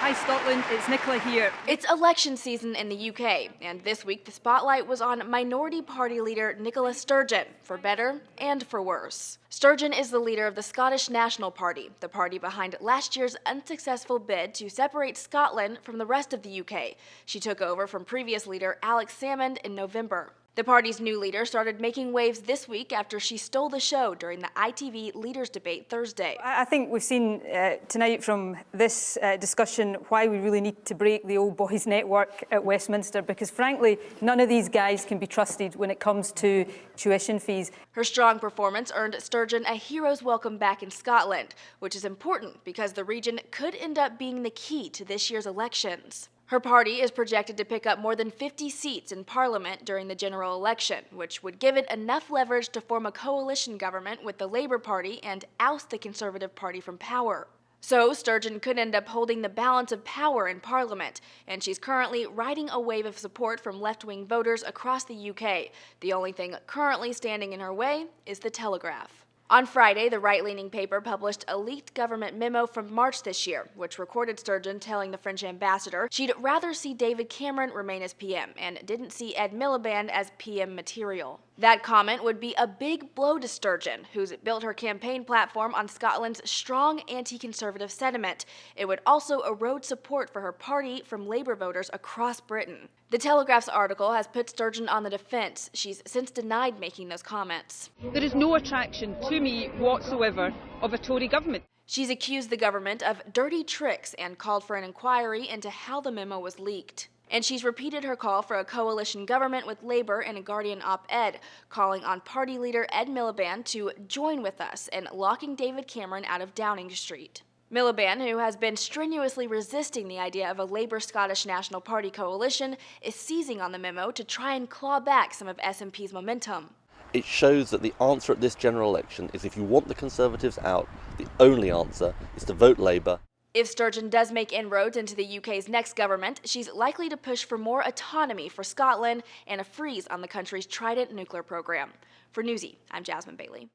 Hi Scotland, it's Nicola here. It's election season in the UK, and this week the spotlight was on Minority Party leader Nicola Sturgeon, for better and for worse. Sturgeon is the leader of the Scottish National Party, the party behind last year's unsuccessful bid to separate Scotland from the rest of the UK. She took over from previous leader Alex Salmond in November. The party's new leader started making waves this week after she stole the show during the ITV Leaders Debate Thursday. I think we've seen tonight from this discussion why we really need to break the old boys network at Westminster, because frankly, none of these guys can be trusted when it comes to tuition fees. Her strong performance earned Sturgeon a hero's welcome back in Scotland, which is important because the region could end up being the key to this year's elections. Her party is projected to pick up more than 50 seats in Parliament during the general election, which would give it enough leverage to form a coalition government with the Labour Party and oust the Conservative Party from power. So Sturgeon could end up holding the balance of power in Parliament, and she's currently riding a wave of support from left-wing voters across the UK. The only thing currently standing in her way is the Telegraph. On Friday, the right-leaning paper published a leaked government memo from March this year, which recorded Sturgeon telling the French ambassador she'd rather see David Cameron remain as PM and didn't see Ed Miliband as PM material. That comment would be a big blow to Sturgeon, who's built her campaign platform on Scotland's strong anti-conservative sentiment. It would also erode support for her party from Labour voters across Britain. The Telegraph's article has put Sturgeon on the defense. She's since denied making those comments. There is no attraction to me whatsoever of a Tory government. She's accused the government of dirty tricks and called for an inquiry into how the memo was leaked. And she's repeated her call for a coalition government with Labour in a Guardian op-ed, calling on party leader Ed Miliband to join with us in locking David Cameron out of Downing Street. Miliband, who has been strenuously resisting the idea of a Labour Scottish National Party coalition, is seizing on the memo to try and claw back some of SNP's momentum. It shows that the answer at this general election is if you want the Conservatives out, the only answer is to vote Labour. If Sturgeon does make inroads into the UK's next government, she's likely to push for more autonomy for Scotland and a freeze on the country's Trident nuclear program. For Newsy, I'm Jasmine Bailey.